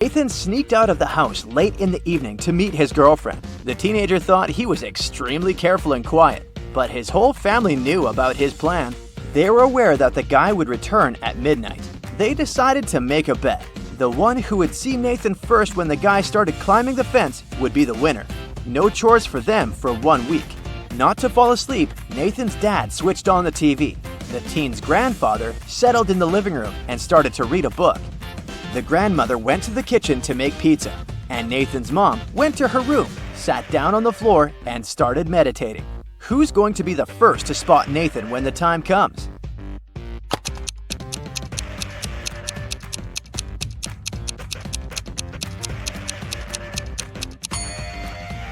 Nathan sneaked out of the house late in the evening to meet his girlfriend. The teenager thought he was extremely careful and quiet, but his whole family knew about his plan. They were aware that the guy would return at midnight. They decided to make a bet. The one who would see Nathan first when the guy started climbing the fence would be the winner. No chores for them for 1 week. Not to fall asleep, Nathan's dad switched on the TV. The teen's grandfather settled in the living room and started to read a book. The grandmother went to the kitchen to make pizza, and Nathan's mom went to her room, sat down on the floor, and started meditating. Who's going to be the first to spot Nathan when the time comes?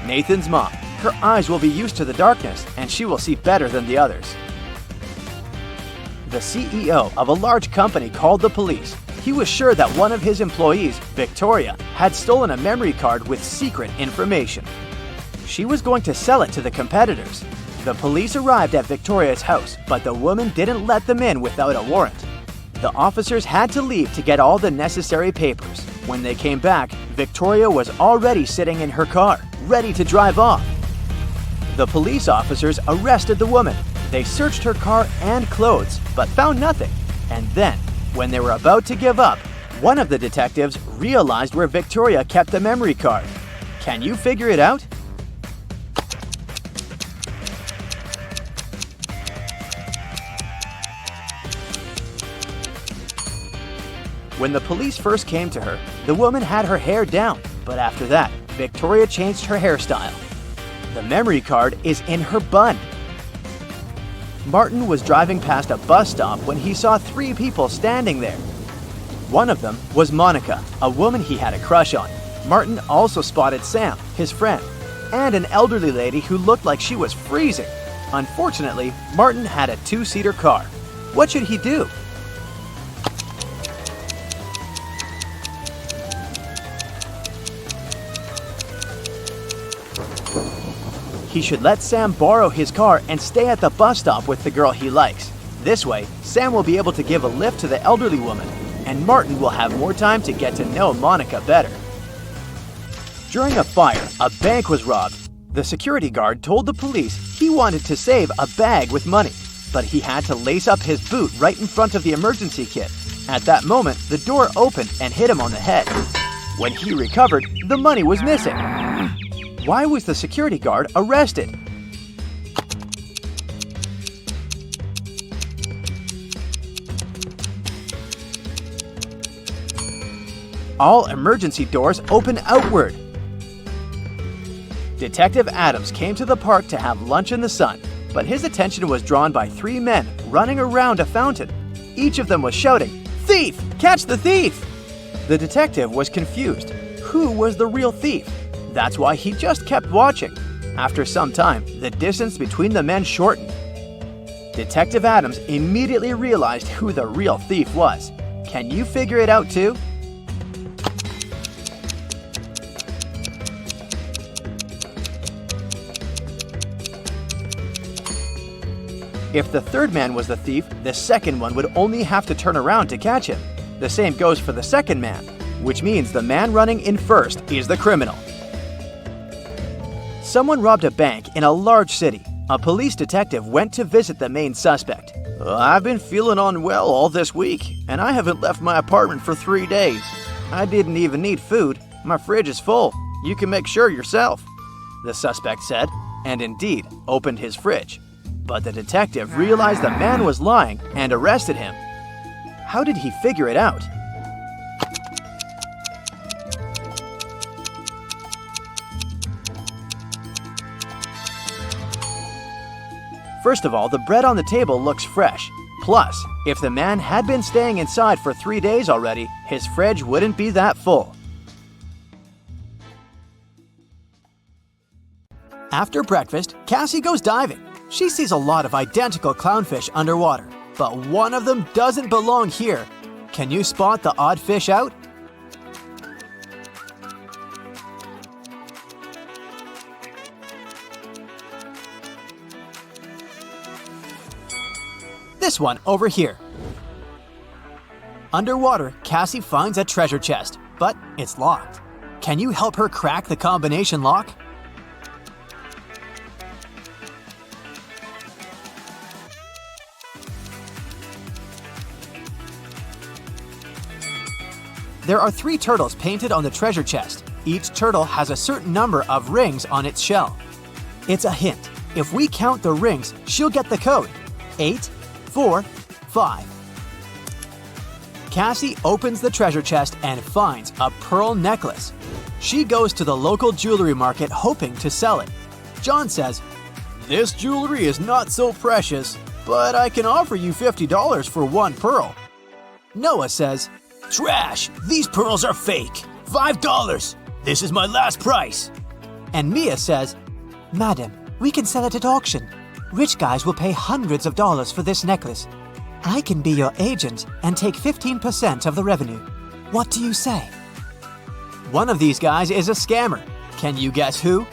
Nathan's mom. Her eyes will be used to the darkness, and she will see better than the others. The CEO of a large company called the police. He was sure that one of his employees, Victoria, had stolen a memory card with secret information. She was going to sell it to the competitors. The police arrived at Victoria's house, but the woman didn't let them in without a warrant. The officers had to leave to get all the necessary papers. When they came back, Victoria was already sitting in her car, ready to drive off. The police officers arrested the woman. They searched her car and clothes, but found nothing. And then, when they were about to give up, one of the detectives realized where Victoria kept the memory card. Can you figure it out? When the police first came to her, the woman had her hair down, but after that, Victoria changed her hairstyle. The memory card is in her bun. Martin was driving past a bus stop when he saw 3 people standing there. One of them was Monica, a woman he had a crush on. Martin also spotted Sam, his friend, and an elderly lady who looked like she was freezing. Unfortunately, Martin had a 2-seater car. What should he do? He should let Sam borrow his car and stay at the bus stop with the girl he likes. This way, Sam will be able to give a lift to the elderly woman, and Martin will have more time to get to know Monica better. During a fire, a bank was robbed. The security guard told the police he wanted to save a bag with money, but he had to lace up his boot right in front of the emergency kit. At that moment, the door opened and hit him on the head. When he recovered, the money was missing. Why was the security guard arrested? All emergency doors open outward. Detective Adams came to the park to have lunch in the sun, but his attention was drawn by 3 men running around a fountain. Each of them was shouting, "Thief! Catch the thief!" The detective was confused. Who was the real thief? That's why he just kept watching. After some time, the distance between the men shortened. Detective Adams immediately realized who the real thief was. Can you figure it out too? If the third man was the thief, the second one would only have to turn around to catch him. The same goes for the second man, which means the man running in first is the criminal. Someone robbed a bank in a large city. A police detective went to visit the main suspect. "I've been feeling unwell all this week, and I haven't left my apartment for 3 days. I didn't even need food. My fridge is full. You can make sure yourself," the suspect said, and indeed opened his fridge. But the detective realized the man was lying and arrested him. How did he figure it out? First of all, the bread on the table looks fresh. Plus, if the man had been staying inside for 3 days already, his fridge wouldn't be that full. After breakfast, Cassie goes diving. She sees a lot of identical clownfish underwater, but one of them doesn't belong here. Can you spot the odd fish out? This one over here. Underwater, Cassie finds a treasure chest. but it's locked. Can you help her crack the combination lock? There are 3 turtles painted on the treasure chest. Each turtle has a certain number of rings on its shell. It's a hint. If we count the rings, she'll get the code. 8, 4, 5. Cassie opens the treasure chest and finds a pearl necklace. She goes to the local jewelry market hoping to sell it. John says, "This jewelry is not so precious, but I can offer you $50 for one pearl." Noah says, "Trash! These pearls are fake! $5! This is my last price!" And Mia says, "Madam, we can sell it at auction. Rich guys will pay hundreds of dollars for this necklace. I can be your agent and take 15% of the revenue. What do you say?" One of these guys is a scammer. Can you guess who?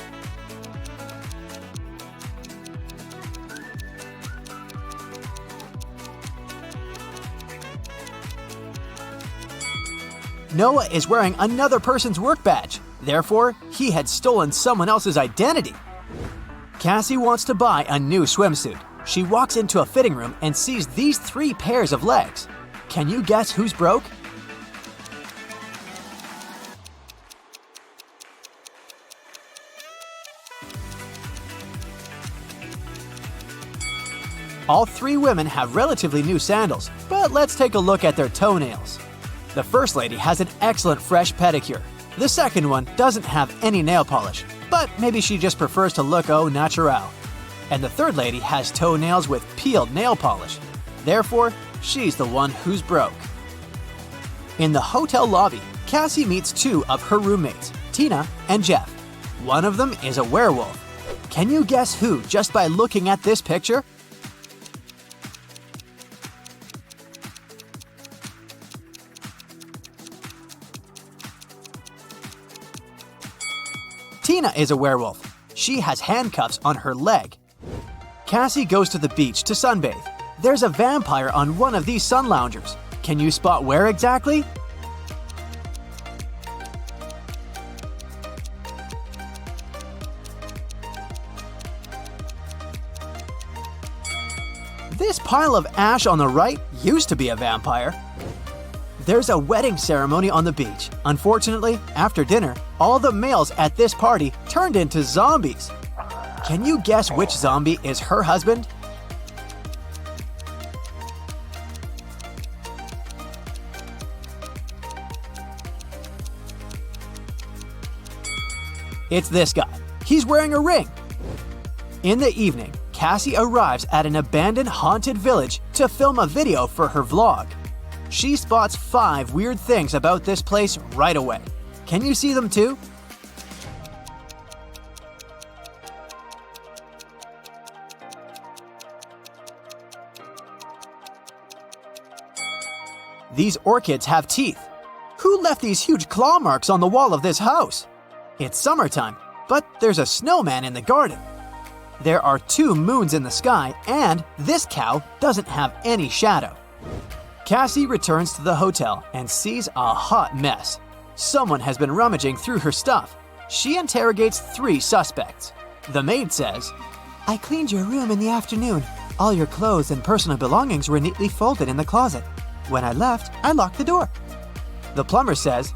Noah is wearing another person's work badge. Therefore, he had stolen someone else's identity. Cassie wants to buy a new swimsuit. She walks into a fitting room and sees these 3 pairs of legs. Can you guess who's broke? All 3 women have relatively new sandals, but let's take a look at their toenails. The first lady has an excellent fresh pedicure. The second one doesn't have any nail polish, but maybe she just prefers to look au naturel. And the third lady has toenails with peeled nail polish. Therefore, she's the one who's broke. In the hotel lobby, Cassie meets 2 of her roommates, Tina and Jeff. One of them is a werewolf. Can you guess who just by looking at this picture? Tina is a werewolf. She has handcuffs on her leg. Cassie goes to the beach to sunbathe. There's a vampire on one of these sun loungers. Can you spot where exactly? This pile of ash on the right used to be a vampire. There's a wedding ceremony on the beach. Unfortunately, after dinner, all the males at this party turned into zombies. Can you guess which zombie is her husband? It's this guy. He's wearing a ring. In the evening, Cassie arrives at an abandoned haunted village to film a video for her vlog. She spots 5 weird things about this place right away. Can you see them too? These orchids have teeth. Who left these huge claw marks on the wall of this house? It's summertime, but there's a snowman in the garden. There are 2 moons in the sky, and this cow doesn't have any shadow. Cassie returns to the hotel and sees a hot mess. Someone has been rummaging through her stuff. She interrogates 3 suspects. The maid says, "I cleaned your room in the afternoon. All your clothes and personal belongings were neatly folded in the closet. When I left, I locked the door." The plumber says,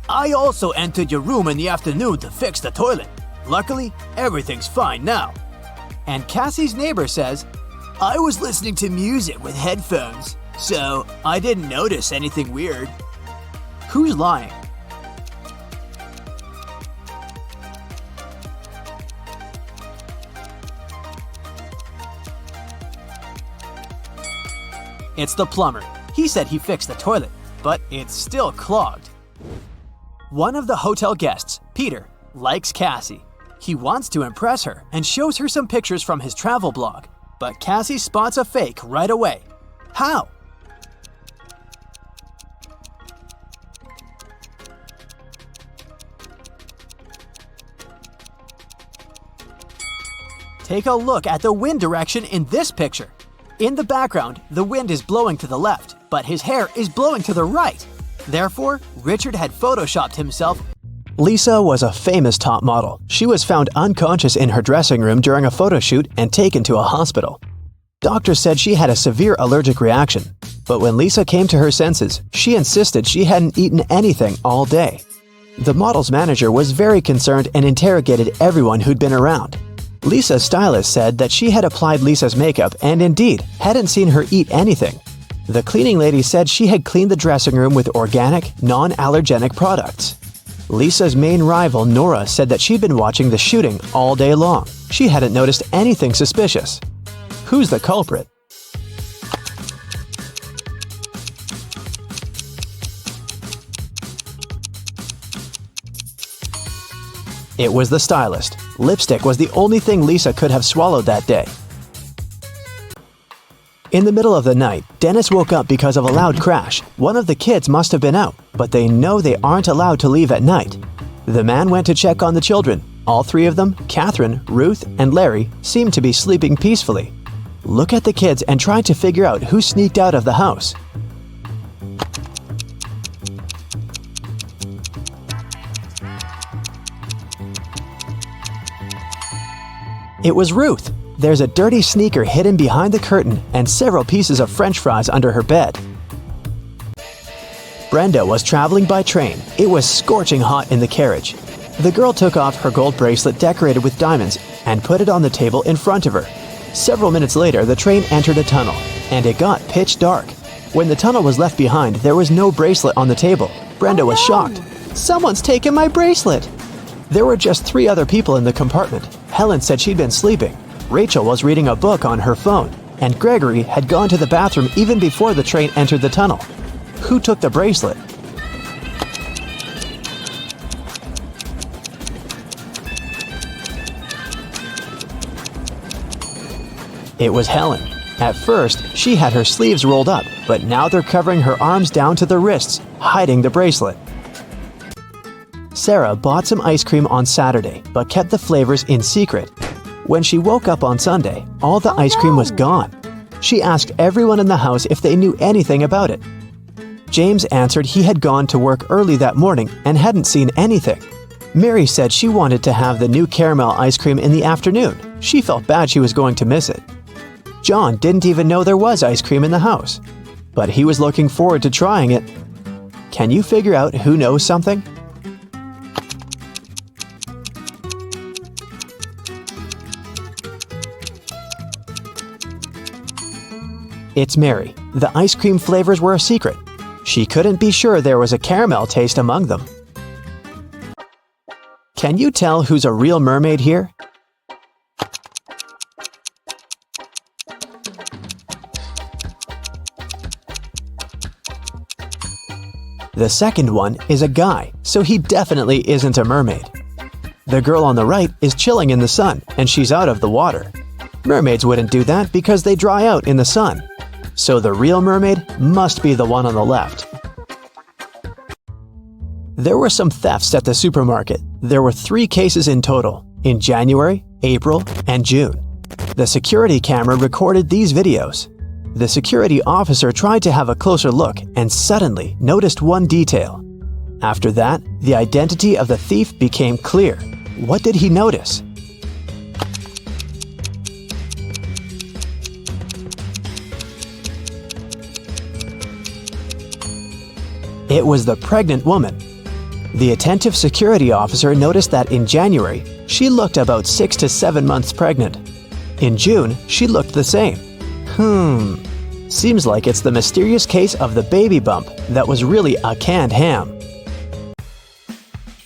"I also entered your room in the afternoon to fix the toilet. Luckily, everything's fine now." And Cassie's neighbor says, "I was listening to music with headphones, so I didn't notice anything weird." Who's lying? It's the plumber. He said he fixed the toilet, but it's still clogged. One of the hotel guests, Peter, likes Cassie. He wants to impress her and shows her some pictures from his travel blog, but Cassie spots a fake right away. How? Take a look at the wind direction in this picture. In the background, the wind is blowing to the left, but his hair is blowing to the right. Therefore, Richard had photoshopped himself. Lisa was a famous top model. She was found unconscious in her dressing room during a photo shoot and taken to a hospital. Doctors said she had a severe allergic reaction, but when Lisa came to her senses, she insisted she hadn't eaten anything all day. The model's manager was very concerned and interrogated everyone who'd been around. Lisa's stylist said that she had applied Lisa's makeup and indeed hadn't seen her eat anything. The cleaning lady said she had cleaned the dressing room with organic, non-allergenic products. Lisa's main rival, Nora, said that she'd been watching the shooting all day long. She hadn't noticed anything suspicious. Who's the culprit? It was the stylist. Lipstick was the only thing Lisa could have swallowed that day. In the middle of the night, Dennis woke up because of a loud crash. One of the kids must have been out, but they know they aren't allowed to leave at night. The man went to check on the children. All three of them, Catherine, Ruth, and Larry, seemed to be sleeping peacefully. Look at the kids and try to figure out who sneaked out of the house. It was Ruth. There's a dirty sneaker hidden behind the curtain and several pieces of French fries under her bed. Brenda was traveling by train. It was scorching hot in the carriage. The girl took off her gold bracelet decorated with diamonds and put it on the table in front of her. Several minutes later, the train entered a tunnel, and it got pitch dark. When the tunnel was left behind, there was no bracelet on the table. Brenda was shocked. "Someone's taken my bracelet!" There were just 3 other people in the compartment. Helen said she'd been sleeping. Rachel was reading a book on her phone, and Gregory had gone to the bathroom even before the train entered the tunnel. Who took the bracelet? It was Helen. At first, she had her sleeves rolled up, but now they're covering her arms down to the wrists, hiding the bracelet. Sarah bought some ice cream on Saturday, but kept the flavors in secret. When she woke up on Sunday, all the ice cream was gone. She asked everyone in the house if they knew anything about it. James answered he had gone to work early that morning and hadn't seen anything. Mary said she wanted to have the new caramel ice cream in the afternoon. She felt bad she was going to miss it. John didn't even know there was ice cream in the house, but he was looking forward to trying it. Can you figure out who knows something? It's Mary. The ice cream flavors were a secret. She couldn't be sure there was a caramel taste among them. Can you tell who's a real mermaid here? The second one is a guy, so he definitely isn't a mermaid. The girl on the right is chilling in the sun, and she's out of the water. Mermaids wouldn't do that because they dry out in the sun. So the real mermaid must be the one on the left. There were some thefts at the supermarket. There were 3 cases in total, in January, April, and June. The security camera recorded these videos. The security officer tried to have a closer look and suddenly noticed one detail. After that, the identity of the thief became clear. What did he notice? It was the pregnant woman. The attentive security officer noticed that in January, she looked about 6 to 7 months pregnant. In June, she looked the same. Seems like it's the mysterious case of the baby bump that was really a canned ham.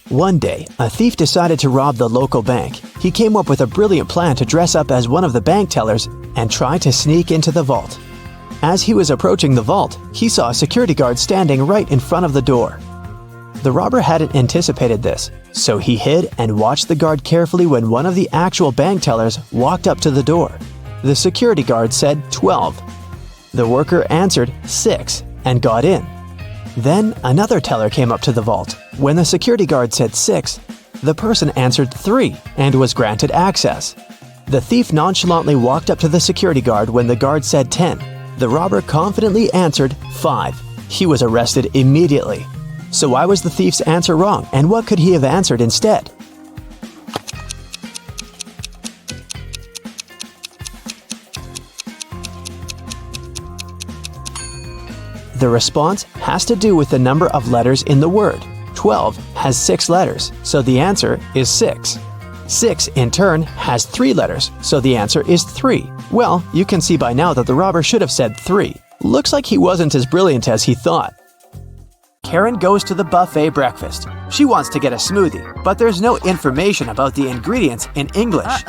One day, a thief decided to rob the local bank. He came up with a brilliant plan to dress up as one of the bank tellers and try to sneak into the vault. As he was approaching the vault, he saw a security guard standing right in front of the door. The robber hadn't anticipated this, so he hid and watched the guard carefully when one of the actual bank tellers walked up to the door. The security guard said 12. The worker answered 6 and got in. Then another teller came up to the vault. When the security guard said 6, the person answered 3 and was granted access. The thief nonchalantly walked up to the security guard when the guard said 10. The robber confidently answered 5. he was arrested immediately. So why was the thief's answer wrong, and what could he have answered instead? The response has to do with the number of letters in the word. 12 has 6 letters, so the answer is 6. 6, in turn, has 3 letters, so the answer is 3. Well, you can see by now that the robber should have said 3. Looks like he wasn't as brilliant as he thought. Karen goes to the buffet breakfast. She wants to get a smoothie, but there's no information about the ingredients in English.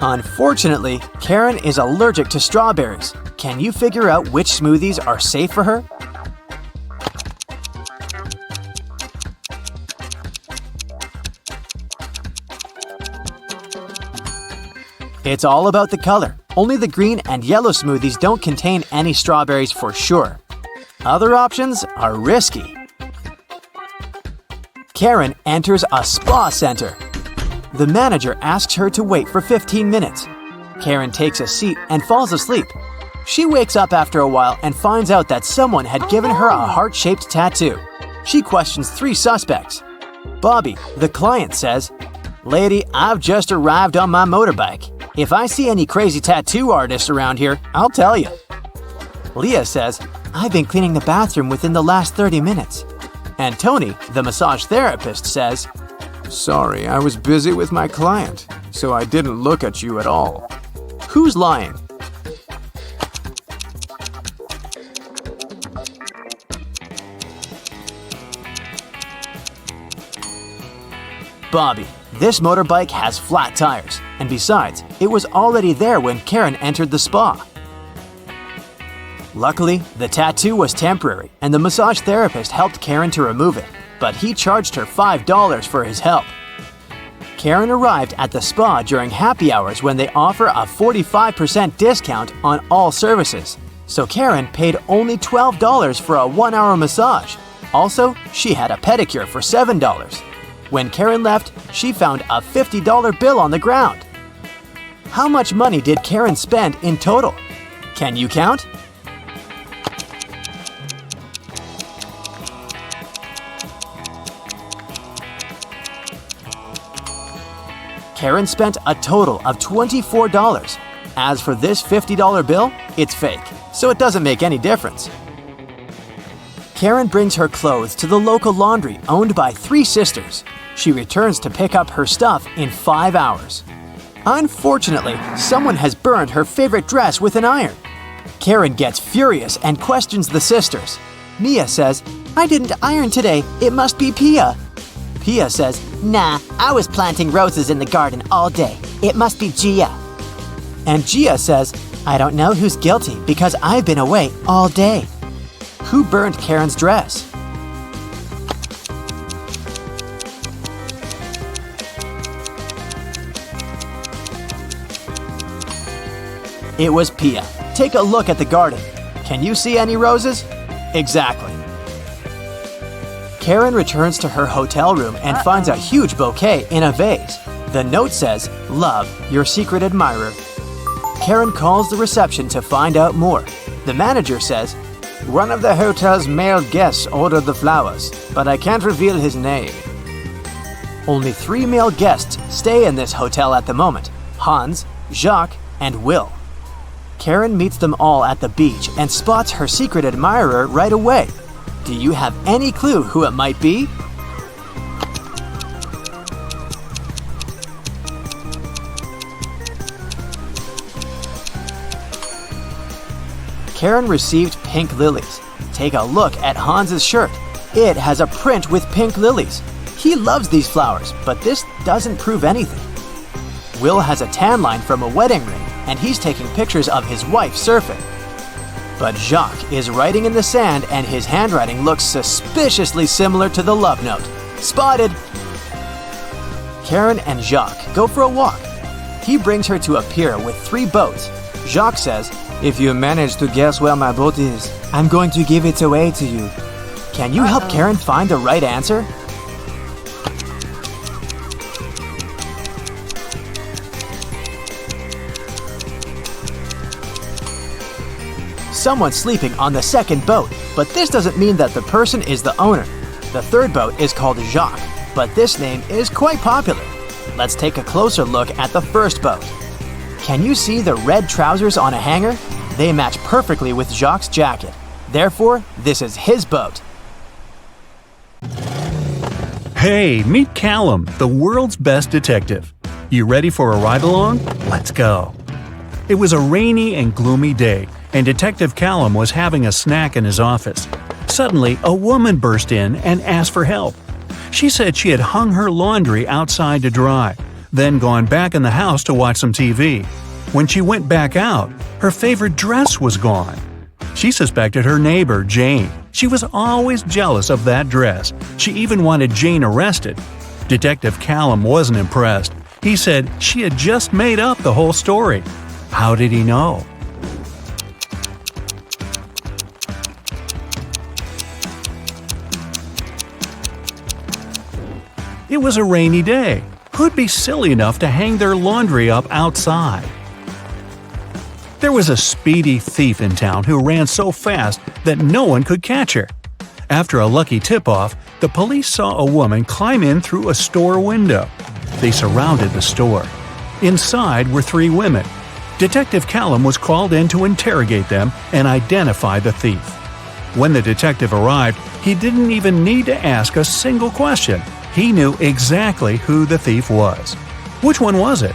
Unfortunately, Karen is allergic to strawberries. Can you figure out which smoothies are safe for her? It's all about the color. Only the green and yellow smoothies don't contain any strawberries for sure. Other options are risky. Karen enters a spa center. The manager asks her to wait for 15 minutes. Karen takes a seat and falls asleep. She wakes up after a while and finds out that someone had given her a heart-shaped tattoo. She questions 3 suspects. Bobby, the client, says, "Lady, I've just arrived on my motorbike. If I see any crazy tattoo artists around here, I'll tell you." Leah says, "I've been cleaning the bathroom within the last 30 minutes. And Tony, the massage therapist, says, "Sorry, I was busy with my client, so I didn't look at you at all." Who's lying? Bobby. This motorbike has flat tires, and besides, it was already there when Karen entered the spa. Luckily, the tattoo was temporary, and the massage therapist helped Karen to remove it, but he charged her $5 for his help. Karen arrived at the spa during happy hours when they offer a 45% discount on all services, so Karen paid only $12 for a 1-hour massage. Also, she had a pedicure for $7. When Karen left, she found a $50 bill on the ground. How much money did Karen spend in total? Can you count? Karen spent a total of $24. As for this $50 bill, it's fake, so it doesn't make any difference. Karen brings her clothes to the local laundry owned by 3 sisters. She returns to pick up her stuff in 5 hours. Unfortunately, someone has burned her favorite dress with an iron. Karen gets furious and questions the sisters. Mia says, "I didn't iron today, it must be Pia." Pia says, "Nah, I was planting roses in the garden all day. It must be Gia." And Gia says, "I don't know who's guilty because I've been away all day." Who burned Karen's dress? It was Pia. Take a look at the garden. Can you see any roses? Exactly. Karen returns to her hotel room and finds a huge bouquet in a vase. The note says, "Love, your secret admirer." Karen calls the reception to find out more. The manager says, "One of the hotel's male guests ordered the flowers, but I can't reveal his name." Only 3 male guests stay in this hotel at the moment: Hans, Jacques, and Will. Karen meets them all at the beach and spots her secret admirer right away. Do you have any clue who it might be? Karen received pink lilies. Take a look at Hans's shirt. It has a print with pink lilies. He loves these flowers, but this doesn't prove anything. Will has a tan line from a wedding ring, and he's taking pictures of his wife surfing. But Jacques is writing in the sand, and his handwriting looks suspiciously similar to the love note. Spotted! Karen and Jacques go for a walk. He brings her to a pier with 3 boats. Jacques says, "If you manage to guess where my boat is, I'm going to give it away to you." Can you help Karen find the right answer? someone sleeping on the second boat, but this doesn't mean that the person is the owner. The third boat is called Jacques, but this name is quite popular. Let's take a closer look at the first boat. Can you see the red trousers on a hanger? They match perfectly with Jacques' jacket. Therefore, this is his boat. Hey, meet Callum, the world's best detective. You ready for a ride-along? Let's go. It was a rainy and gloomy day, and Detective Callum was having a snack in his office. Suddenly, a woman burst in and asked for help. She said she had hung her laundry outside to dry, then gone back in the house to watch some TV. When she went back out, her favorite dress was gone. She suspected her neighbor, Jane. She was always jealous of that dress. She even wanted Jane arrested. Detective Callum wasn't impressed. He said she had just made up the whole story. How did he know? It was a rainy day. Who'd be silly enough to hang their laundry up outside? There was a speedy thief in town who ran so fast that no one could catch her. After a lucky tip-off, the police saw a woman climb in through a store window. They surrounded the store. Inside were 3 women. Detective Callum was called in to interrogate them and identify the thief. When the detective arrived, he didn't even need to ask a single question. He knew exactly who the thief was. Which one was it?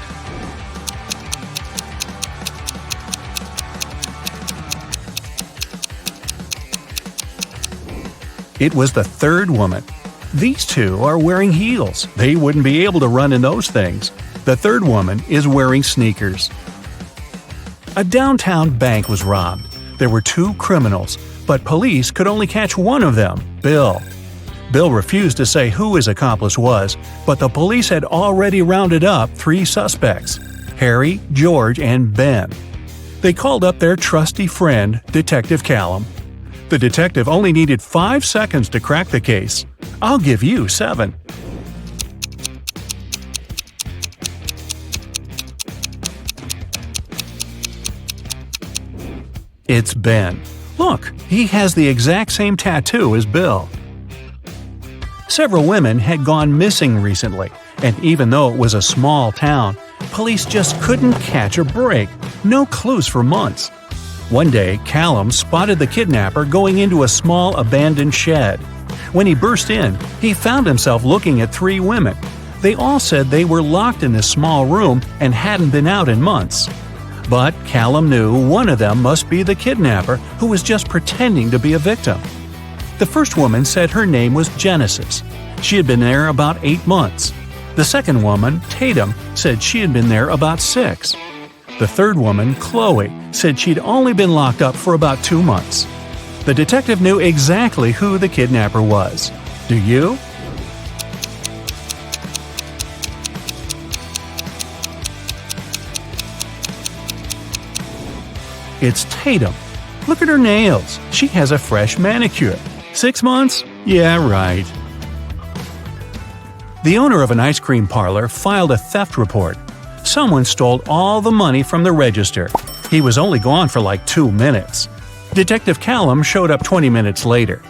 It was the third woman. These two are wearing heels. They wouldn't be able to run in those things. The third woman is wearing sneakers. A downtown bank was robbed. There were 2 criminals, but police could only catch one of them, Bill. Bill refused to say who his accomplice was, but the police had already rounded up 3 suspects: Harry, George, and Ben. They called up their trusty friend, Detective Callum. The detective only needed 5 seconds to crack the case. I'll give you 7. It's Ben. Look, he has the exact same tattoo as Bill. Several women had gone missing recently, and even though it was a small town, police just couldn't catch a break. No clues for months. One day, Callum spotted the kidnapper going into a small abandoned shed. When he burst in, he found himself looking at 3 women. They all said they were locked in this small room and hadn't been out in months. But Callum knew one of them must be the kidnapper who was just pretending to be a victim. The first woman said her name was Genesis. She had been there about 8 months. The second woman, Tatum, said she had been there about 6. The third woman, Chloe, said she'd only been locked up for about 2 months. The detective knew exactly who the kidnapper was. Do you? It's Tatum. Look at her nails. She has a fresh manicure. 6 months? Yeah, right. The owner of an ice cream parlor filed a theft report. Someone stole all the money from the register. He was only gone for like 2 minutes. Detective Callum showed up 20 minutes later.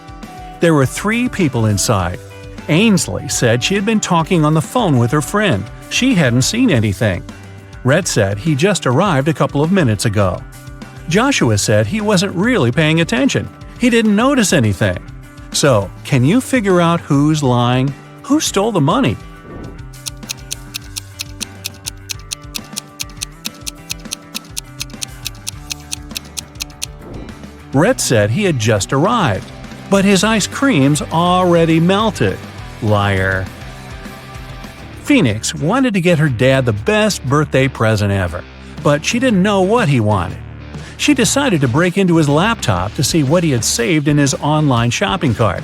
There were 3 people inside. Ainsley said she had been talking on the phone with her friend. She hadn't seen anything. Rhett said he just arrived a couple of minutes ago. Joshua said he wasn't really paying attention. He didn't notice anything. So, can you figure out who's lying? Who stole the money? Rhett said he had just arrived, but his ice cream's already melted. Liar. Phoenix wanted to get her dad the best birthday present ever, but she didn't know what he wanted. She decided to break into his laptop to see what he had saved in his online shopping cart.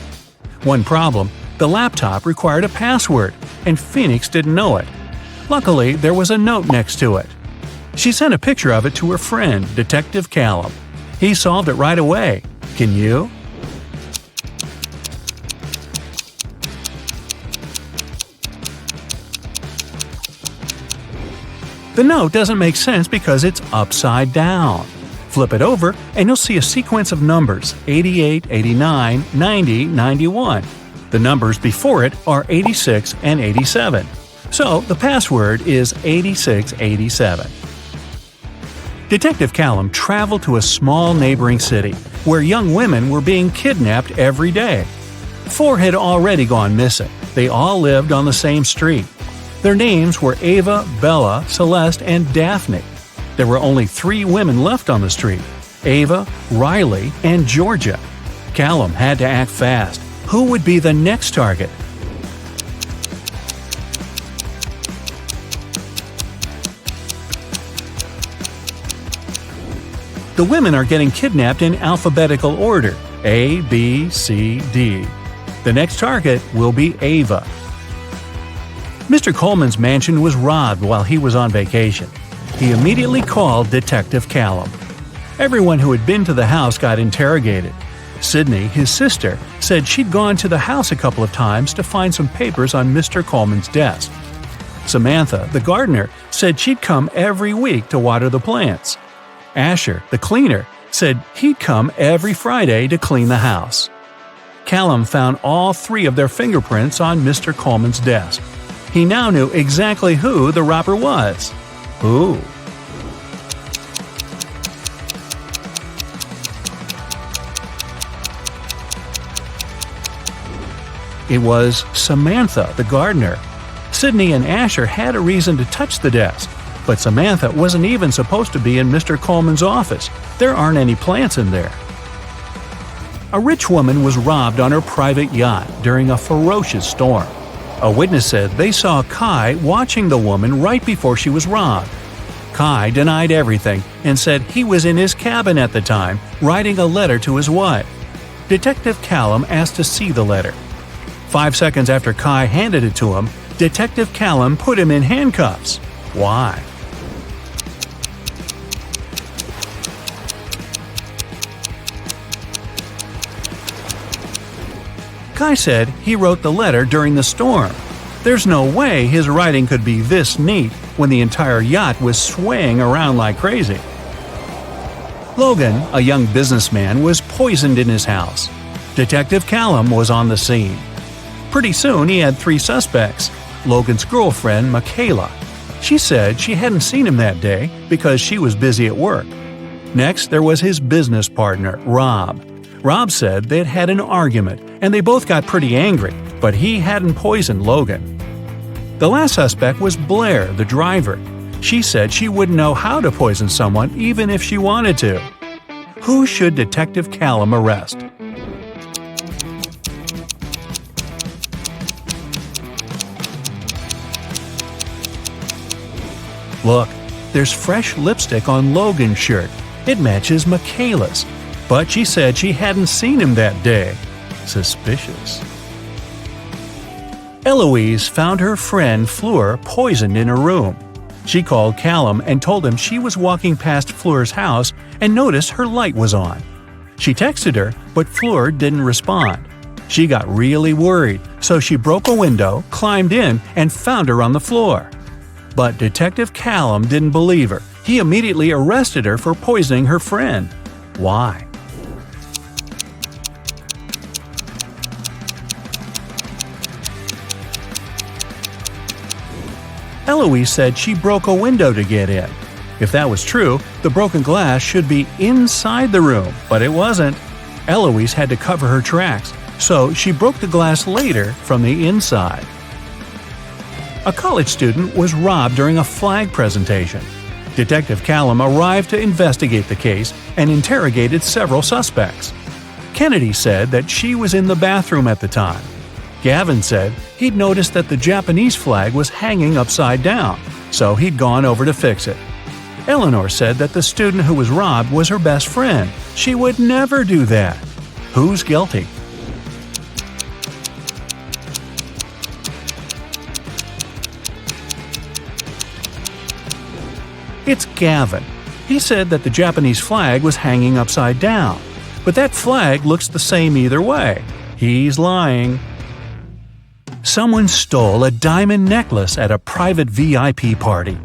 One problem, the laptop required a password, and Phoenix didn't know it. Luckily, there was a note next to it. She sent a picture of it to her friend, Detective Callum. He solved it right away. Can you? The note doesn't make sense because it's upside down. Flip it over, and you'll see a sequence of numbers 88, 89, 90, 91. The numbers before it are 86 and 87. So the password is 8687. Detective Callum traveled to a small neighboring city where young women were being kidnapped every day. 4 had already gone missing. They all lived on the same street. Their names were Ava, Bella, Celeste, and Daphne. There were only 3 women left on the street: Ava, Riley, and Georgia. Callum had to act fast. Who would be the next target? The women are getting kidnapped in alphabetical order: A, B, C, D. The next target will be Ava. Mr. Coleman's mansion was robbed while he was on vacation. He immediately called Detective Callum. Everyone who had been to the house got interrogated. Sydney, his sister, said she'd gone to the house a couple of times to find some papers on Mr. Coleman's desk. Samantha, the gardener, said she'd come every week to water the plants. Asher, the cleaner, said he'd come every Friday to clean the house. Callum found all 3 of their fingerprints on Mr. Coleman's desk. He now knew exactly who the robber was. Who? It was Samantha, the gardener. Sydney and Asher had a reason to touch the desk, but Samantha wasn't even supposed to be in Mr. Coleman's office. There aren't any plants in there. A rich woman was robbed on her private yacht during a ferocious storm. A witness said they saw Kai watching the woman right before she was robbed. Kai denied everything and said he was in his cabin at the time, writing a letter to his wife. Detective Callum asked to see the letter. 5 seconds after Kai handed it to him, Detective Callum put him in handcuffs. Why? Kai said he wrote the letter during the storm. There's no way his writing could be this neat when the entire yacht was swaying around like crazy. Logan, a young businessman, was poisoned in his house. Detective Callum was on the scene. Pretty soon he had 3 suspects. Logan's girlfriend, Michaela. She said she hadn't seen him that day because she was busy at work. Next, there was his business partner, Rob. Rob said they'd had an argument and they both got pretty angry, but he hadn't poisoned Logan. The last suspect was Blair, the driver. She said she wouldn't know how to poison someone even if she wanted to. Who should Detective Callum arrest? Look, there's fresh lipstick on Logan's shirt. It matches Michaela's. But she said she hadn't seen him that day. Suspicious. Eloise found her friend Fleur poisoned in her room. She called Callum and told him she was walking past Fleur's house and noticed her light was on. She texted her, but Fleur didn't respond. She got really worried, so she broke a window, climbed in, and found her on the floor. But Detective Callum didn't believe her. He immediately arrested her for poisoning her friend. Why? Eloise said she broke a window to get in. If that was true, the broken glass should be inside the room, but it wasn't. Eloise had to cover her tracks, so she broke the glass later from the inside. A college student was robbed during a flag presentation. Detective Callum arrived to investigate the case and interrogated several suspects. Kennedy said that she was in the bathroom at the time. Gavin said he'd noticed that the Japanese flag was hanging upside down, so he'd gone over to fix it. Eleanor said that the student who was robbed was her best friend. She would never do that. Who's guilty? It's Gavin. He said that the Japanese flag was hanging upside down, but that flag looks the same either way. He's lying. Someone stole a diamond necklace at a private VIP party.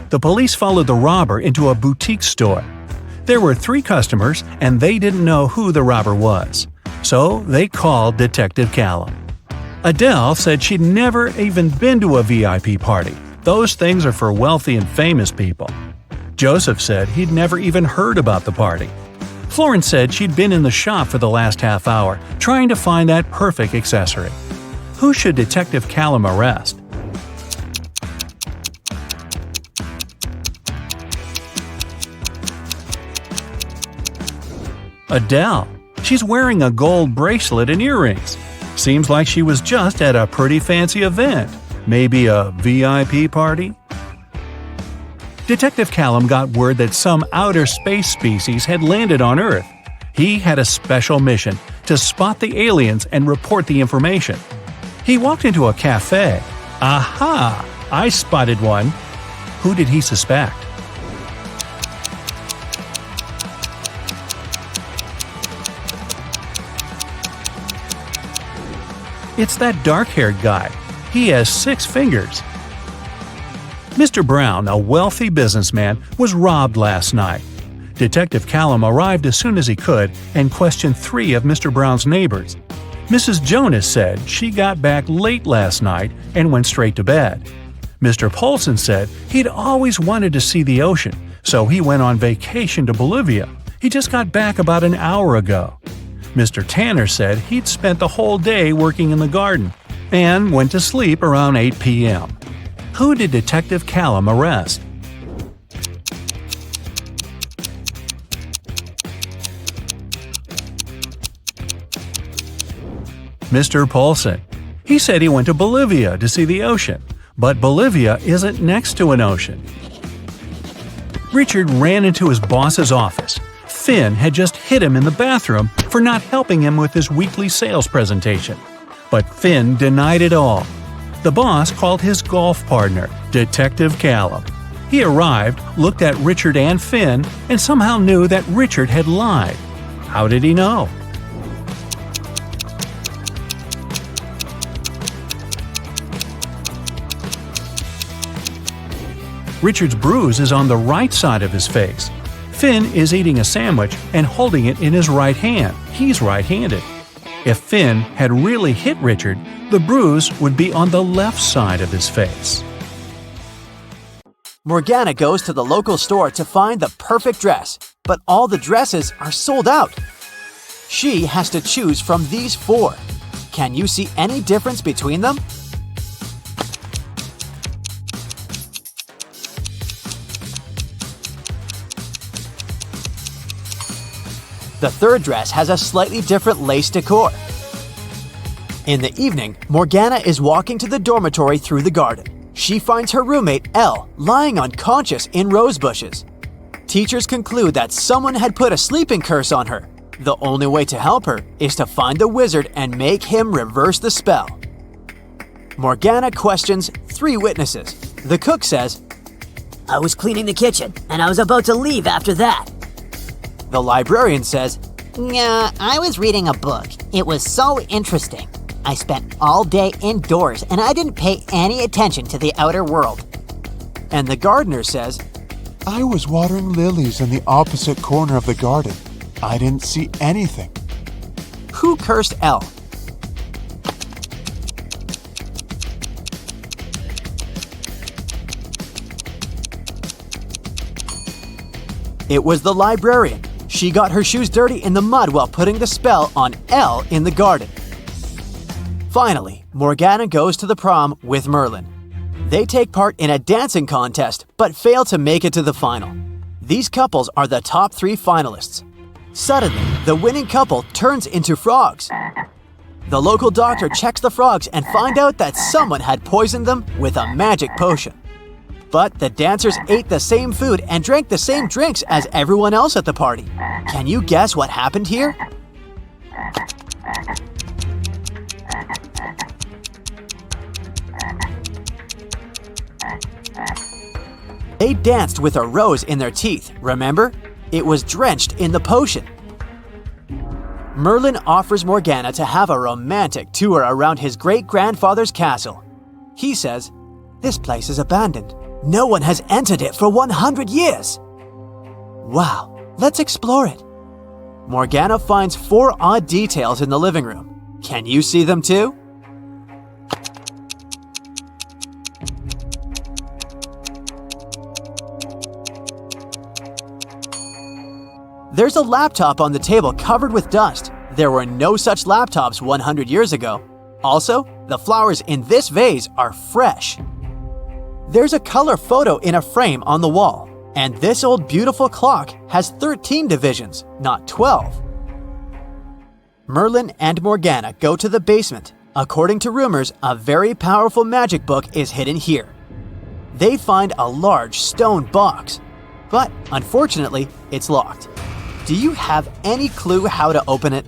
The police followed the robber into a boutique store. There were 3 customers, and they didn't know who the robber was. So they called Detective Callum. Adele said she'd never even been to a VIP party. Those things are for wealthy and famous people. Joseph said he'd never even heard about the party. Florence said she'd been in the shop for the last half hour, trying to find that perfect accessory. Who should Detective Callum arrest? Adele. She's wearing a gold bracelet and earrings. Seems like she was just at a pretty fancy event. Maybe a VIP party? Detective Callum got word that some outer space species had landed on Earth. He had a special mission to spot the aliens and report the information. He walked into a cafe. Aha! I spotted one. Who did he suspect? It's that dark-haired guy. He has 6 fingers. Mr. Brown, a wealthy businessman, was robbed last night. Detective Callum arrived as soon as he could and questioned 3 of Mr. Brown's neighbors. Mrs. Jonas said she got back late last night and went straight to bed. Mr. Polson said he'd always wanted to see the ocean, so he went on vacation to Bolivia. He just got back about an hour ago. Mr. Tanner said he'd spent the whole day working in the garden and went to sleep around 8 p.m. Who did Detective Callum arrest? Mr. Polson. He said he went to Bolivia to see the ocean, but Bolivia isn't next to an ocean. Richard ran into his boss's office. Finn had just hit him in the bathroom for not helping him with his weekly sales presentation. But Finn denied it all. The boss called his golf partner, Detective Callum. He arrived, looked at Richard and Finn, and somehow knew that Richard had lied. How did he know? Richard's bruise is on the right side of his face. Finn is eating a sandwich and holding it in his right hand. He's right-handed. If Finn had really hit Richard, the bruise would be on the left side of his face. Morgana goes to the local store to find the perfect dress, but all the dresses are sold out. She has to choose from these 4. Can you see any difference between them? The 3rd dress has a slightly different lace decor. In the evening, Morgana is walking to the dormitory through the garden. She finds her roommate, Elle, lying unconscious in rose bushes. Teachers conclude that someone had put a sleeping curse on her. The only way to help her is to find the wizard and make him reverse the spell. Morgana questions 3 witnesses. The cook says, I was cleaning the kitchen, and I was about to leave after that. The librarian says, Yeah, I was reading a book. It was so interesting. I spent all day indoors and I didn't pay any attention to the outer world. And the gardener says, I was watering lilies in the opposite corner of the garden. I didn't see anything. Who cursed Elle? It was the librarian. She got her shoes dirty in the mud while putting the spell on Elle in the garden. Finally, Morgana goes to the prom with Merlin. They take part in a dancing contest but fail to make it to the final. These couples are the top 3 finalists. Suddenly, the winning couple turns into frogs. The local doctor checks the frogs and finds out that someone had poisoned them with a magic potion. But the dancers ate the same food and drank the same drinks as everyone else at the party. Can you guess what happened here? They danced with a rose in their teeth, remember? It was drenched in the potion. Merlin offers Morgana to have a romantic tour around his great-grandfather's castle. He says, "This place is abandoned. No one has entered it for 100 years. Wow, Let's explore it. Morgana finds 4 odd details in the living room. Can you see them too? There's a laptop on the table covered with dust. There were no such laptops 100 years ago. Also, the flowers in this vase are fresh. There's a color photo in a frame on the wall, and this old beautiful clock has 13 divisions, not 12. Merlin and Morgana go to the basement. According to rumors, a very powerful magic book is hidden here. They find a large stone box, but unfortunately, it's locked. Do you have any clue how to open it?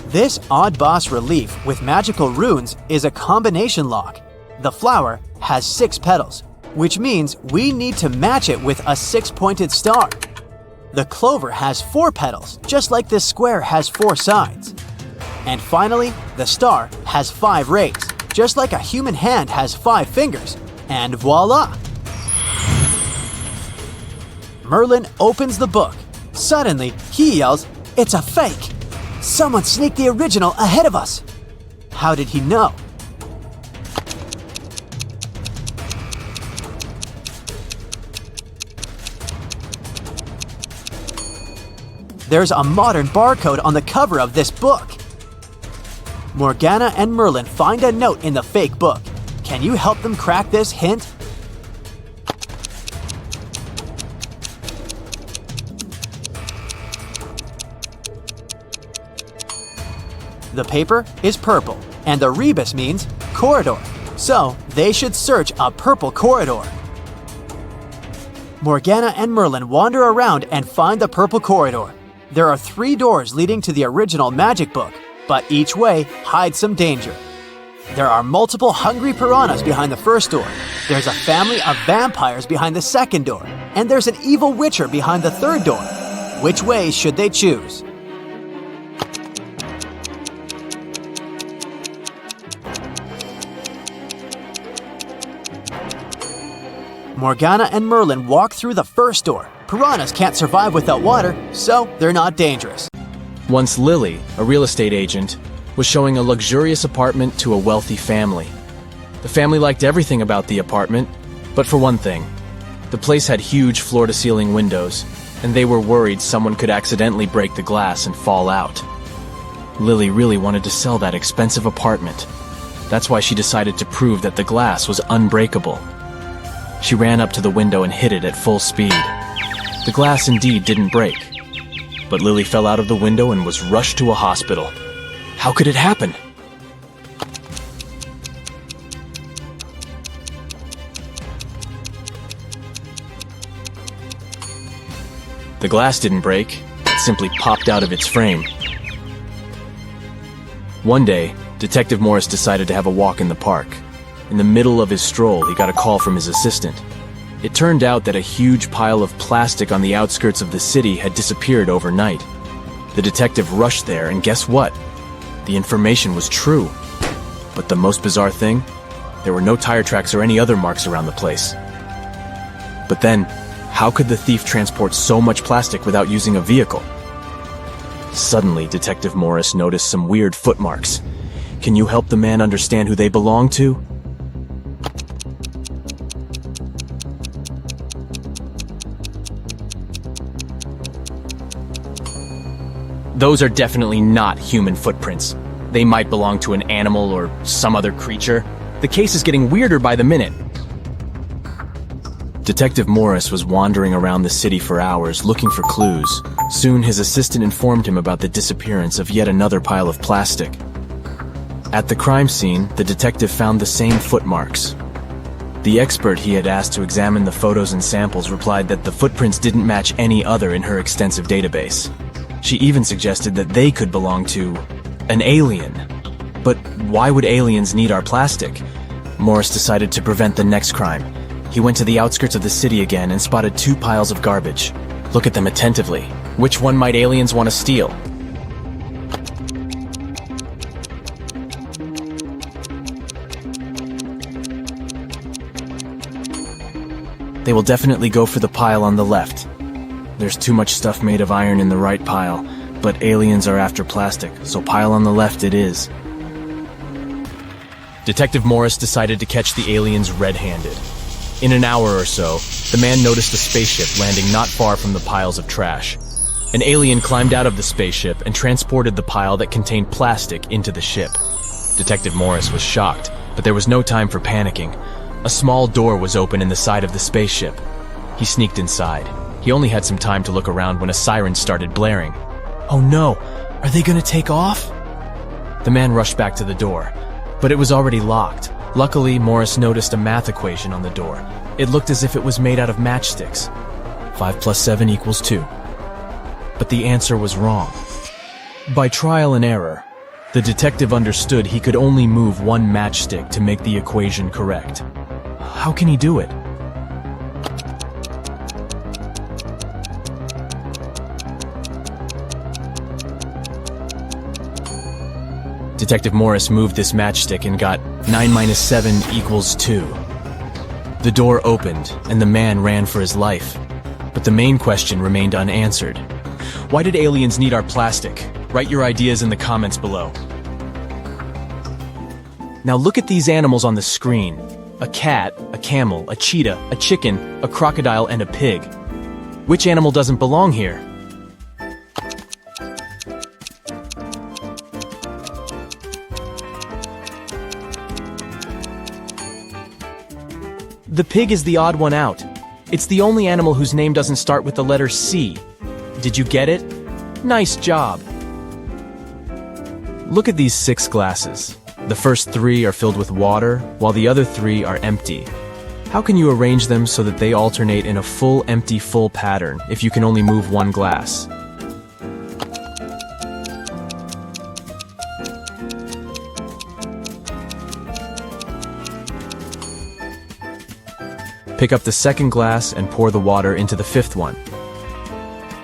This odd boss relief with magical runes is a combination lock. The flower has 6 petals, which means we need to match it with a 6-pointed star. The clover has 4 petals, just like this square has 4 sides. And finally, the star has 5 rays, just like a human hand has 5 fingers. And voila! Merlin opens the book. Suddenly, he yells, "It's a fake! Someone sneaked the original ahead of us!" How did he know? There's a modern barcode on the cover of this book. Morgana and Merlin find a note in the fake book. Can you help them crack this hint? The paper is purple, and the rebus means corridor, so they should search a purple corridor. Morgana and Merlin wander around and find the purple corridor. There are 3 doors leading to the original magic book, but each way hides some danger. There are multiple hungry piranhas behind the first door. There's a family of vampires behind the second door, and there's an evil witcher behind the third door. Which way should they choose? Morgana and Merlin walk through the first door. Piranhas can't survive without water, so they're not dangerous. Once Lily, a real estate agent, was showing a luxurious apartment to a wealthy family. The family liked everything about the apartment, but for one thing, the place had huge floor-to-ceiling windows, and they were worried someone could accidentally break the glass and fall out. Lily really wanted to sell that expensive apartment. That's why she decided to prove that the glass was unbreakable. She ran up to the window and hit it at full speed. The glass indeed didn't break, but Lily fell out of the window and was rushed to a hospital. How could it happen? The glass didn't break, it simply popped out of its frame. One day, Detective Morris decided to have a walk in the park. In the middle of his stroll, he got a call from his assistant. It turned out that a huge pile of plastic on the outskirts of the city had disappeared overnight. The detective rushed there, and guess what? The information was true. But the most bizarre thing? There were no tire tracks or any other marks around the place. But then, how could the thief transport so much plastic without using a vehicle? Suddenly, Detective Morris noticed some weird footmarks. Can you help the man understand who they belong to? Those are definitely not human footprints. They might belong to an animal or some other creature. The case is getting weirder by the minute. Detective Morris was wandering around the city for hours looking for clues. Soon his assistant informed him about the disappearance of yet another pile of plastic. At the crime scene, the detective found the same footmarks. The expert he had asked to examine the photos and samples replied that the footprints didn't match any other in her extensive database. She even suggested that they could belong to an alien. But why would aliens need our plastic? Morris decided to prevent the next crime. He went to the outskirts of the city again and spotted 2 piles of garbage. Look at them attentively. Which one might aliens want to steal? They will definitely go for the pile on the left. There's too much stuff made of iron in the right pile, but aliens are after plastic, so pile on the left it is. Detective Morris decided to catch the aliens red-handed. In an hour or so, the man noticed a spaceship landing not far from the piles of trash. An alien climbed out of the spaceship and transported the pile that contained plastic into the ship. Detective Morris was shocked, but there was no time for panicking. A small door was open in the side of the spaceship. He sneaked inside. He only had some time to look around when a siren started blaring. Oh no! Are they gonna take off? The man rushed back to the door, but it was already locked. Luckily, Morris noticed a math equation on the door. It looked as if it was made out of matchsticks. 5 plus 7 equals 2. But the answer was wrong. By trial and error, the detective understood he could only move one matchstick to make the equation correct. How can he do it? Detective Morris moved this matchstick and got 9 minus 7 equals 2. The door opened, and the man ran for his life. But the main question remained unanswered. Why did aliens need our plastic? Write your ideas in the comments below. Now look at these animals on the screen. A cat, a camel, a cheetah, a chicken, a crocodile, and a pig. Which animal doesn't belong here? The pig is the odd one out. It's the only animal whose name doesn't start with the letter C. Did you get it? Nice job! Look at these 6 glasses. The first 3 are filled with water, while the other 3 are empty. How can you arrange them so that they alternate in a full, empty, full pattern if you can only move one glass? Pick up the second glass and pour the water into the 5th one.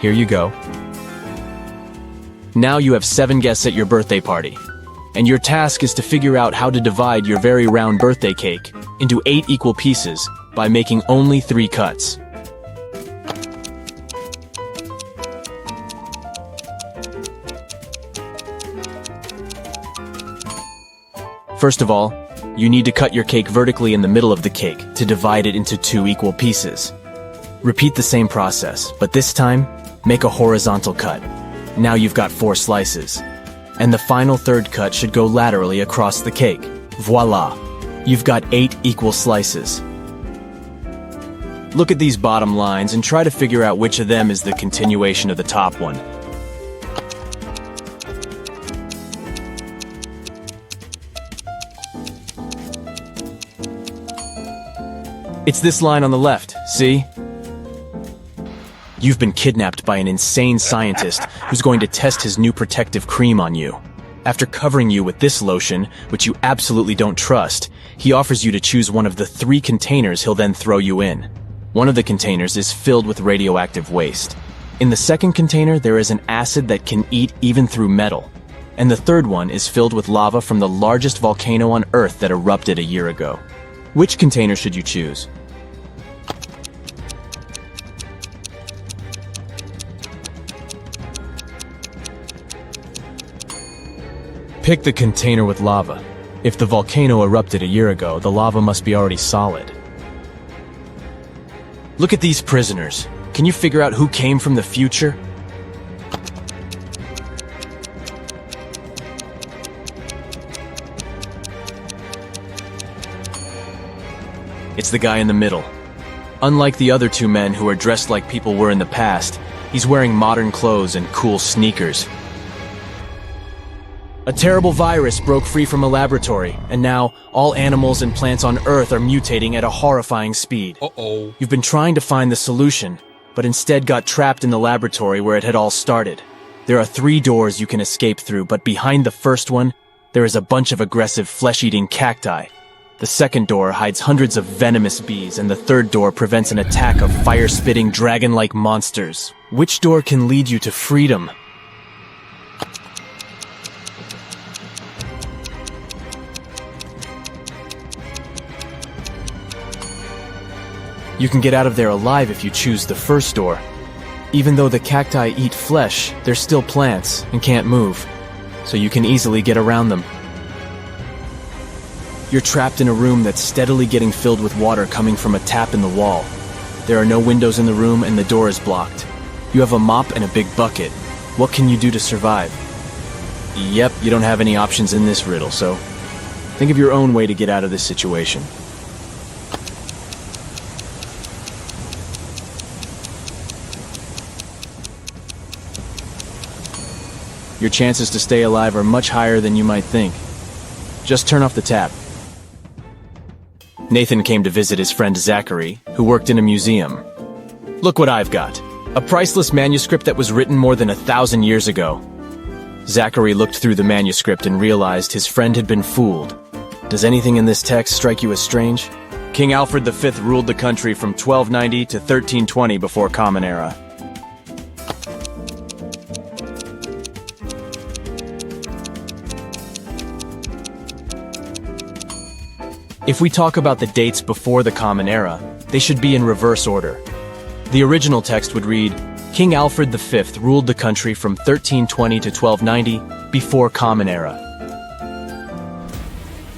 Here you go. Now you have 7 guests at your birthday party. And your task is to figure out how to divide your very round birthday cake into 8 equal pieces by making only 3 cuts. First of all, you need to cut your cake vertically in the middle of the cake to divide it into 2 equal pieces. Repeat the same process, but this time, make a horizontal cut. Now you've got 4 slices. And the final 3rd cut should go laterally across the cake. Voila! You've got 8 equal slices. Look at these bottom lines and try to figure out which of them is the continuation of the top one. It's this line on the left, see? You've been kidnapped by an insane scientist who's going to test his new protective cream on you. After covering you with this lotion, which you absolutely don't trust, he offers you to choose one of the 3 containers he'll then throw you in. One of the containers is filled with radioactive waste. In the second container, there is an acid that can eat even through metal. And the third one is filled with lava from the largest volcano on Earth that erupted a year ago. Which container should you choose? Pick the container with lava. If the volcano erupted a year ago, the lava must be already solid. Look at these prisoners. Can you figure out who came from the future? It's the guy in the middle. Unlike the other 2 men who are dressed like people were in the past, he's wearing modern clothes and cool sneakers. A terrible virus broke free from a laboratory, and now all animals and plants on Earth are mutating at a horrifying speed. Uh-oh. You've been trying to find the solution, but instead got trapped in the laboratory where it had all started. There are 3 doors you can escape through, but behind the first one, there is a bunch of aggressive flesh-eating cacti. The second door hides hundreds of venomous bees, and the third door prevents an attack of fire-spitting dragon-like monsters. Which door can lead you to freedom? You can get out of there alive if you choose the first door. Even though the cacti eat flesh, they're still plants and can't move, so you can easily get around them. You're trapped in a room that's steadily getting filled with water coming from a tap in the wall. There are no windows in the room and the door is blocked. You have a mop and a big bucket. What can you do to survive? Yep, you don't have any options in this riddle, so think of your own way to get out of this situation. Your chances to stay alive are much higher than you might think. Just turn off the tap. Nathan came to visit his friend Zachary, who worked in a museum. Look what I've got. A priceless manuscript that was written more than 1,000 years ago. Zachary looked through the manuscript and realized his friend had been fooled. Does anything in this text strike you as strange? King Alfred V ruled the country from 1290 to 1320 before Common Era. If we talk about the dates before the Common Era, they should be in reverse order. The original text would read, King Alfred V ruled the country from 1320 to 1290 before Common Era.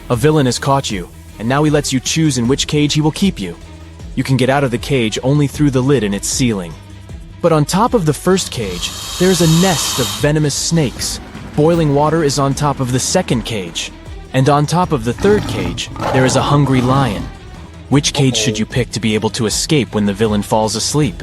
A villain has caught you, and now he lets you choose in which cage he will keep you. You can get out of the cage only through the lid in its ceiling. But on top of the first cage, there is a nest of venomous snakes. Boiling water is on top of the second cage. And on top of the third cage, there is a hungry lion. Which cage should you pick to be able to escape when the villain falls asleep?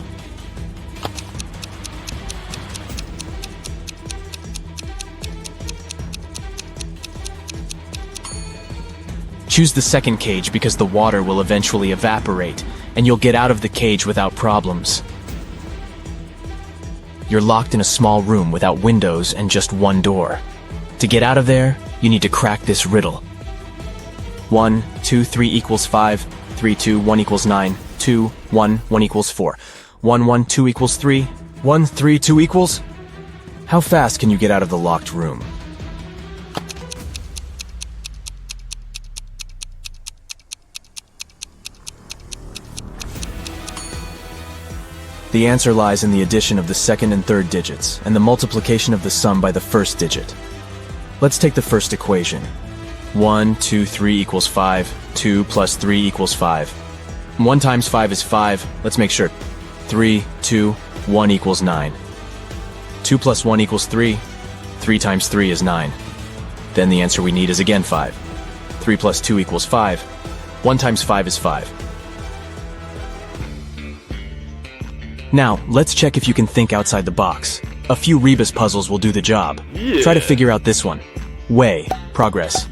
Choose the second cage because the water will eventually evaporate, and you'll get out of the cage without problems. You're locked in a small room without windows and just one door. To get out of there, you need to crack this riddle. 1, 2, 3 equals 5, 3, 2, 1 equals 9, 2, 1, 1 equals 4, 1, 1, 2 equals 3, 1, 3, 2 equals? How fast can you get out of the locked room? The answer lies in the addition of the second and third digits, and the multiplication of the sum by the first digit. Let's take the first equation. 1, 2, 3 equals 5, 2 plus 3 equals 5. 1 times 5 is 5, let's make sure. 3, 2, 1 equals 9. 2 plus 1 equals 3, 3 times 3 is 9. Then the answer we need is again 5. 3 plus 2 equals 5, 1 times 5 is 5. Now, let's check if you can think outside the box. A few rebus puzzles will do the job. Try to figure out this one. Way, progress.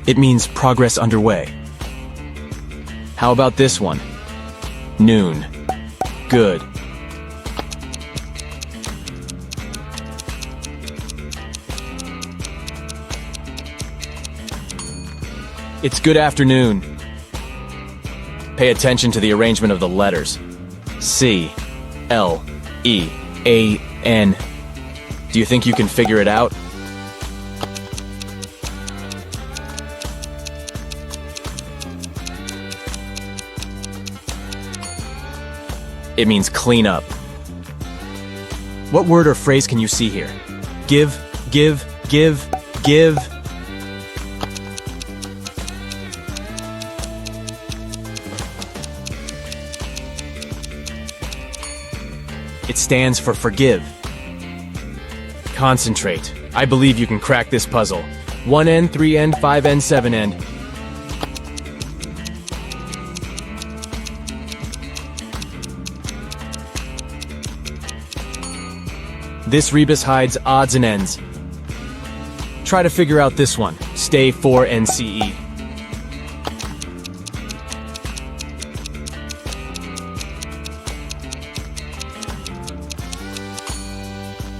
It means progress underway. How about this one? Noon. Good. It's good afternoon. Pay attention to the arrangement of the letters. C, L, E, A, N. Do you think you can figure it out? It means clean up. What word or phrase can you see here? Give, give, give, give. It stands for forgive. Concentrate. I believe you can crack this puzzle. 1N, 3N, 5N, 7N. This rebus hides odds and ends. Try to figure out this one. Stay 4NCE.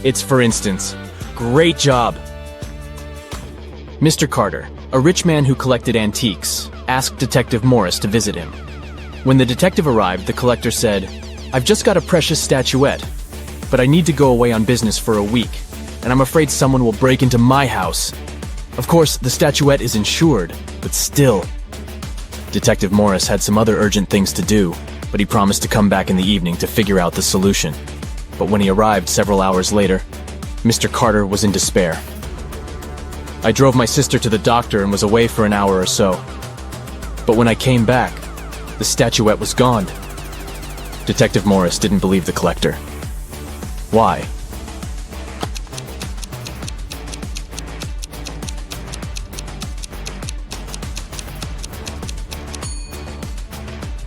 It's for instance. Great job! Mr. Carter, a rich man who collected antiques, asked Detective Morris to visit him. When the detective arrived, the collector said, "I've just got a precious statuette, but I need to go away on business for a week. and I'm afraid someone will break into my house. Of course, the statuette is insured, but still. Detective Morris had some other urgent things to do, but he promised to come back in the evening to figure out the solution. But when he arrived several hours later, Mr. Carter was in despair. I drove my sister to the doctor and was away for an hour or so. But when I came back, the statuette was gone. Detective Morris didn't believe the collector. Why?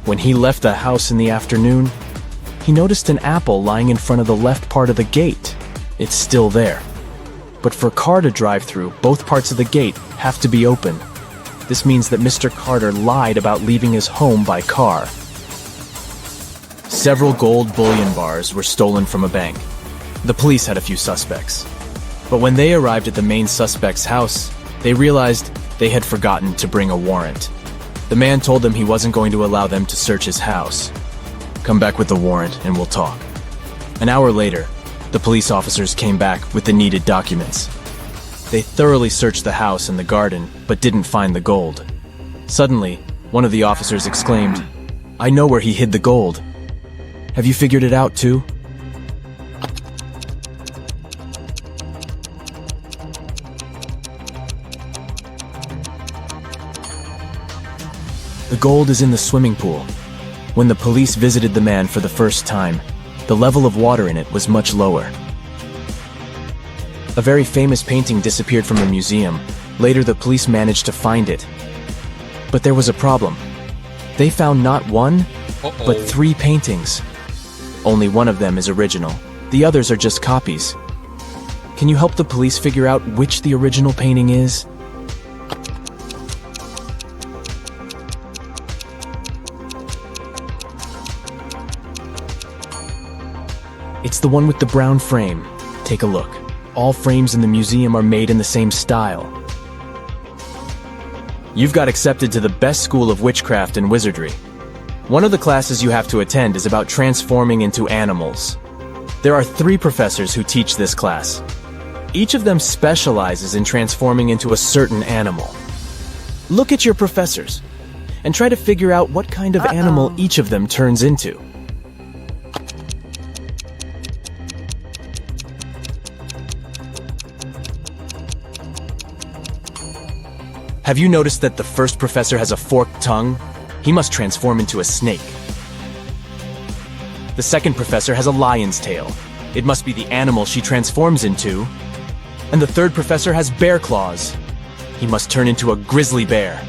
When he left the house in the afternoon, he noticed an apple lying in front of the left part of the gate. It's still there. But for a car to drive through, both parts of the gate have to be open. This means that Mr. Carter lied about leaving his home by car. Several gold bullion bars were stolen from a bank. The police had a few suspects. But when they arrived at the main suspect's house, they realized they had forgotten to bring a warrant. The man told them he wasn't going to allow them to search his house. Come back with the warrant and we'll talk. An hour later, the police officers came back with the needed documents. They thoroughly searched the house and the garden, but didn't find the gold. Suddenly, one of the officers exclaimed, "I know where he hid the gold. Have you figured it out too?" The gold is in the swimming pool. When the police visited the man for the first time, the level of water in it was much lower. A very famous painting disappeared from a museum. Later, the police managed to find it. But there was a problem. They found not one, but 3 paintings. Only one of them is original. The others are just copies. Can you help the police figure out which the original painting is? It's the one with the brown frame. Take a look. All frames in the museum are made in the same style. You've got accepted to the best school of witchcraft and wizardry. One of the classes you have to attend is about transforming into animals. There are 3 professors who teach this class. Each of them specializes in transforming into a certain animal. Look at your professors and try to figure out what kind of animal each of them turns into. Have you noticed that the first professor has a forked tongue? He must transform into a snake. The second professor has a lion's tail. It must be the animal she transforms into. And the third professor has bear claws. He must turn into a grizzly bear.